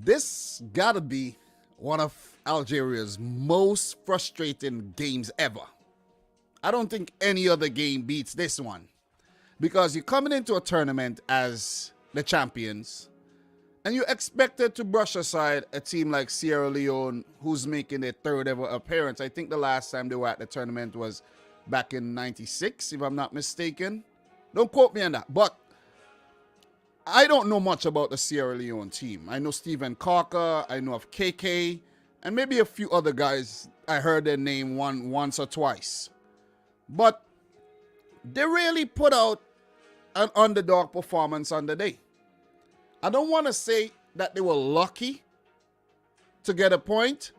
This gotta be one of Algeria's most frustrating games ever. I don't think any other game beats this one. Because you're coming into a tournament as the champions, and you're expected to brush aside a team like Sierra Leone, who's making their third ever appearance. I think the last time they were at the tournament was back in '96, if I'm not mistaken. Don't quote me on that. But I don't know much about the Sierra Leone team. I know Stephen Carker, I know of KK, and maybe a few other guys. I heard their name once or twice. But they really put out an underdog performance on the day. I don't want to say that they were lucky to get a point,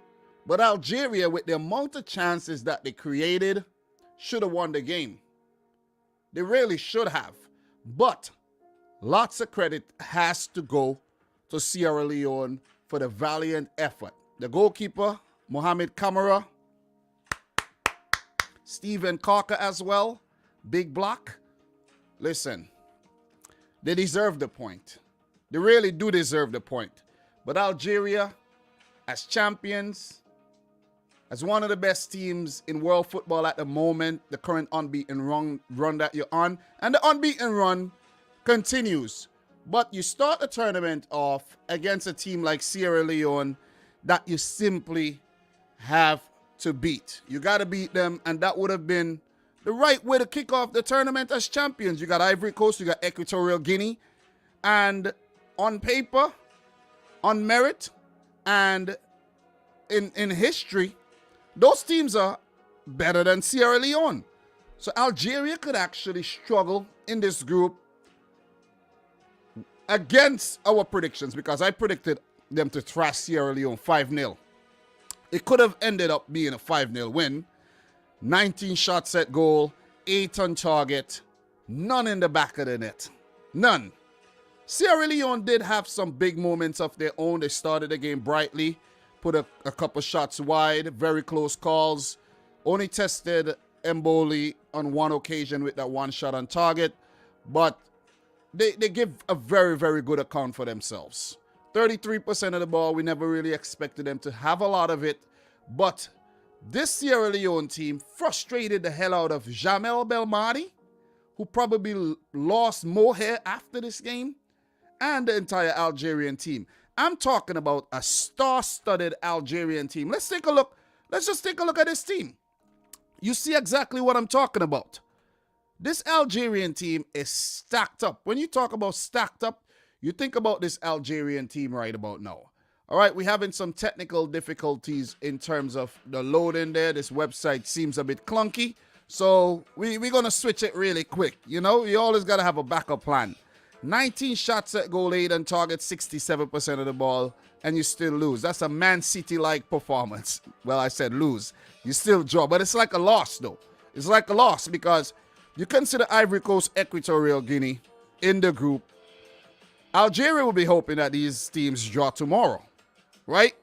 but Algeria, with the amount of chances that they created, should have won the game. They really should have. But lots of credit has to go to Sierra Leone for the valiant effort. The goalkeeper, Mohamed Kamara, Stephen Carker as well, big block. Listen, they deserve the point. They really do deserve the point. But Algeria, as champions, as one of the best teams in world football at the moment, the current unbeaten run that you're on, and the unbeaten run continues. But you start the tournament off against a team like Sierra Leone that you simply have to beat. You got to beat them, and that would have been the right way to kick off the tournament as champions. You got Ivory Coast, you got Equatorial Guinea, and on paper, on merit, and in history, those teams are better than Sierra Leone. So Algeria could actually struggle in this group against our predictions, because I predicted them to thrash Sierra Leone 5-0. It could have ended up being a 5-0 win. 19 shots at goal, 8 on target, none in the back of the net. None. Sierra Leone did have some big moments of their own. They started the game brightly, put a couple shots wide, very close calls. Only tested Mboli on one occasion with that one shot on target. But they give a very, very good account for themselves. 33% of the ball. We never really expected them to have a lot of it. But this Sierra Leone team frustrated the hell out of Jamel Belmadi, who probably lost more hair after this game, and the entire Algerian team. I'm talking about a star-studded Algerian team. Let's take a look. Let's just take a look at this team. You see exactly what I'm talking about. This Algerian team is stacked up. When you talk about stacked up, you think about this Algerian team right about now. All right, we're having some technical difficulties in terms of the load in there. This website seems a bit clunky. So we're going to switch it really quick. You know, you always got to have a backup plan. 19 shots at goal, 8 on target, 67% of the ball, and you still lose. That's a Man City-like performance. Well, I said lose. You still draw, but it's like a loss, though. It's like a loss because you consider Ivory Coast, Equatorial Guinea in the group. Algeria will be hoping that these teams draw tomorrow, right?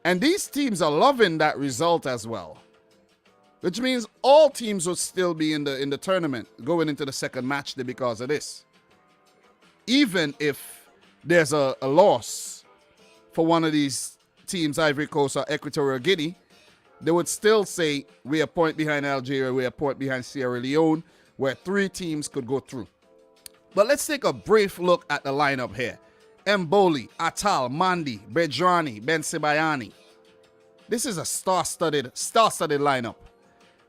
And these teams are loving that result as well, which means all teams will still be in the tournament going into the second match day because of this. Even if there's a loss for one of these teams, Ivory Coast or Equatorial Guinea, they would still say we're a point behind Algeria, we're a point behind Sierra Leone, where 3 teams could go through. But let's take a brief look at the lineup here. Mboli, Atal, Mandi, Bedrani, Ben Sebayani. This is a star-studded lineup.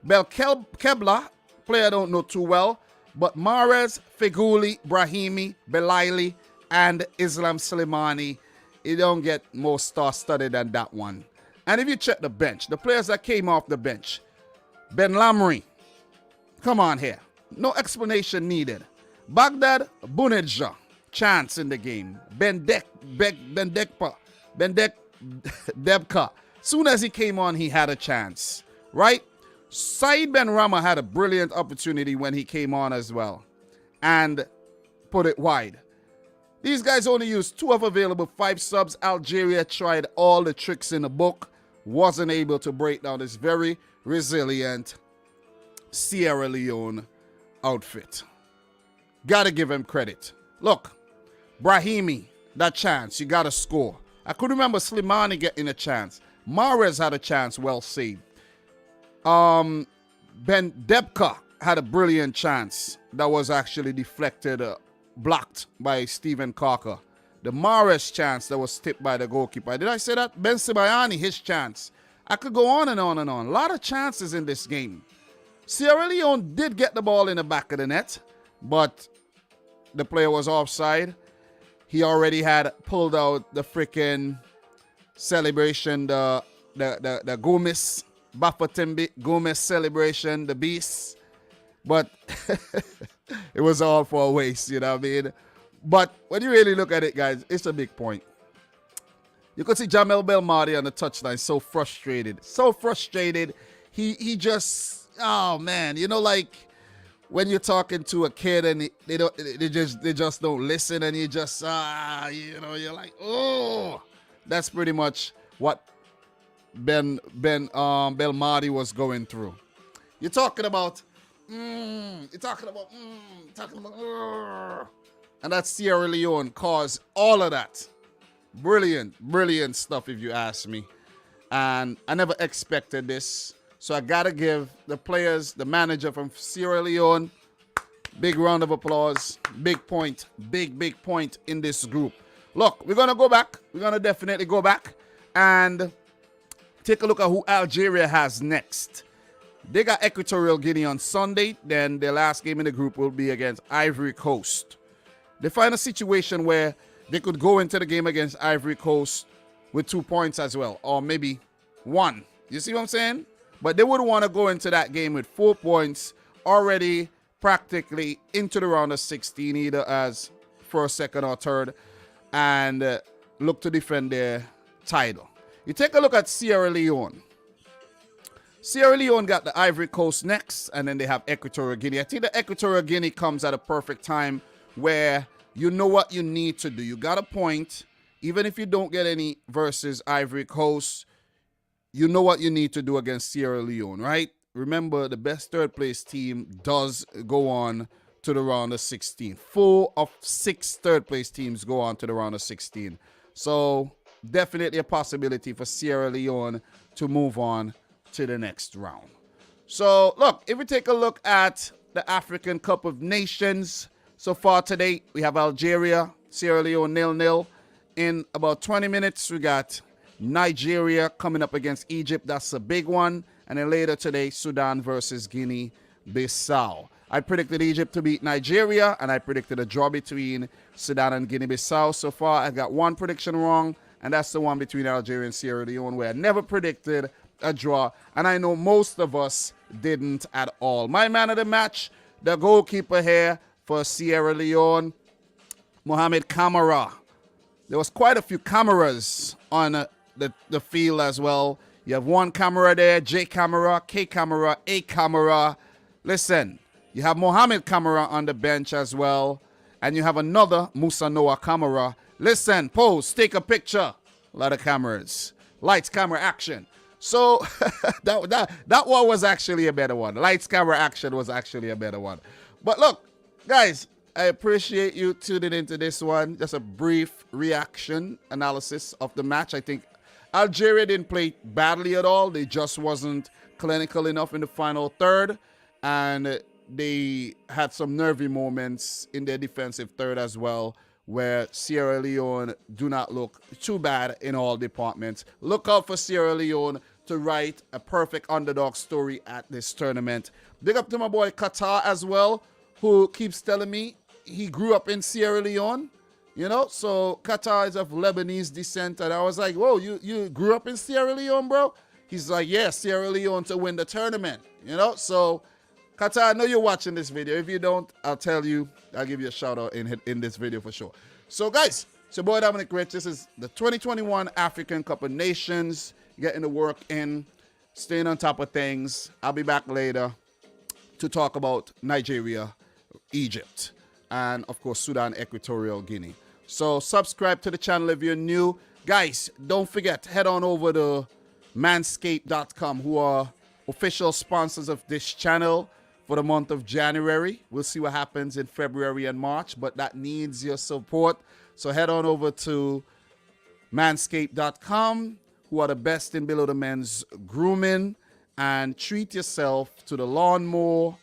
Belkebla, player I don't know too well, but Mahrez, Feghouli, Brahimi, Belaili, and Islam Slimani, you don't get more star-studded than that one. And if you check the bench, the players that came off the bench, Ben Lamry, come on here, no explanation needed. Baghdad Bounedjah, chance in the game. Debka. Soon as he came on, he had a chance, right? Said Ben Rama had a brilliant opportunity when he came on as well and put it wide. These guys only used 2 of available 5 subs. Algeria tried all the tricks in the book, wasn't able to break down this very resilient Sierra Leone outfit. Gotta give him credit. Look, Brahimi, that chance, you gotta score. I could remember Slimani getting a chance. Mahrez had a chance, well saved. Ben Debka had a brilliant chance that was actually deflected, blocked by Steven Carker. The Mahrez chance that was tipped by the goalkeeper. Did I say that? Ben Sibayani, his chance. I could go on and on and on. A lot of chances in this game. Sierra Leone did get the ball in the back of the net, but the player was offside. He already had pulled out the freaking celebration, the Gomez, Bafatembi Gomez celebration, the beast. But it was all for a waste, you know what I mean? But when you really look at it, guys, it's a big point. You could see Jamel Belmadi on the touchline, so frustrated. So frustrated. He just, oh man, you know, like when you're talking to a kid and they just don't listen, and you just you know, you're like, oh, that's pretty much what Belmadi was going through. You're talking about and that Sierra Leone caused all of that. Brilliant stuff, if you ask me. And I never expected this. So I got to give the players, the manager from Sierra Leone, big round of applause. Big point. Big point in this group. Look, we're going to go back. We're going to definitely go back and take a look at who Algeria has next. They got Equatorial Guinea on Sunday. Then their last game in the group will be against Ivory Coast. They find a situation where they could go into the game against Ivory Coast with 2 points as well, or maybe 1. You see what I'm saying? But they would want to go into that game with 4 points, already practically into the round of 16, either as first, second, or third, and look to defend their title. You take a look at Sierra Leone. Sierra Leone got the Ivory Coast next, and then they have Equatorial Guinea. I think the Equatorial Guinea comes at a perfect time where you know what you need to do. You got a point. Even if you don't get any versus Ivory Coast, you know what you need to do against Sierra Leone, right? Remember, the best third place team does go on to the round of 16. 4 of 6 third place teams go on to the round of 16. So definitely a possibility for Sierra Leone to move on to the next round. So look, if we take a look at the African Cup of Nations, so far today we have Algeria, Sierra Leone 0-0. In about 20 minutes we got Nigeria coming up against Egypt. That's a big one. And then later today, Sudan versus Guinea-Bissau. I predicted Egypt to beat Nigeria, and I predicted a draw between Sudan and Guinea-Bissau. So far, I got one prediction wrong, and that's the one between Algeria and Sierra Leone, where I never predicted a draw, and I know most of us didn't at all. My man of the match, the goalkeeper here for Sierra Leone, Mohamed Camara. There was quite a few cameras on the field as well. You have one camera there, J camera, K camera, A camera. Listen, you have Mohamed Camara on the bench as well. And you have another Musa Noah camera. Listen, pose, take a picture. A lot of cameras. Lights, camera, action. So that one was actually a better one. Lights, camera, action was actually a better one. But look, guys, I appreciate you tuning into this one. Just a brief reaction analysis of the match. I think Algeria didn't play badly at all. They just wasn't clinical enough in the final third. And they had some nervy moments in their defensive third as well, where Sierra Leone do not look too bad in all departments. Look out for Sierra Leone to write a perfect underdog story at this tournament. Big up to my boy Qatar as well, who keeps telling me he grew up in Sierra Leone. You know, so Qatar is of Lebanese descent. And I was like, whoa, you grew up in Sierra Leone, bro? He's like, yeah, Sierra Leone to win the tournament. You know, so Qatar, I know you're watching this video. If you don't, I'll tell you. I'll give you a shout out in this video for sure. So, guys, it's your boy Dominic Rich. This is the 2021 African Cup of Nations. Getting the work in, staying on top of things. I'll be back later to talk about Nigeria, Egypt, and, of course, Sudan, Equatorial Guinea. So, subscribe to the channel if you're new. Guys, don't forget, head on over to manscaped.com, who are official sponsors of this channel for the month of January. We'll see what happens in February and March, but that needs your support. So head on over to Manscaped.com, who are the best in below the men's grooming, and treat yourself to the Lawnmower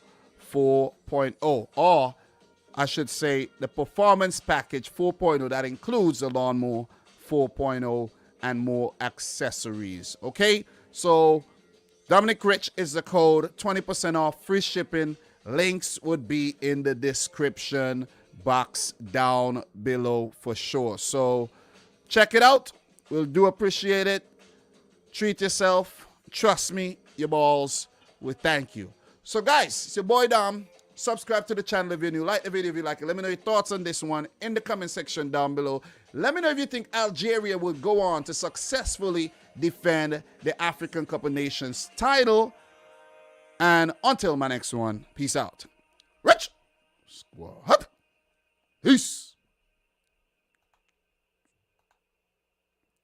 4.0, or I should say the Performance Package 4.0 that includes the Lawnmower 4.0 and more accessories. Okay, so Dominic Rich is the code, 20% off, free shipping. Links would be in the description box down below for sure. So check it out. We'll do appreciate it. Treat yourself. Trust me, your balls will thank you. So guys, it's your boy Dom. Subscribe to the channel if you're new. Like the video if you like it. Let me know your thoughts on this one in the comment section down below. Let me know if you think Algeria will go on to successfully defend the African Cup of Nations title. And until my next one, peace out. Rich Squad. Peace.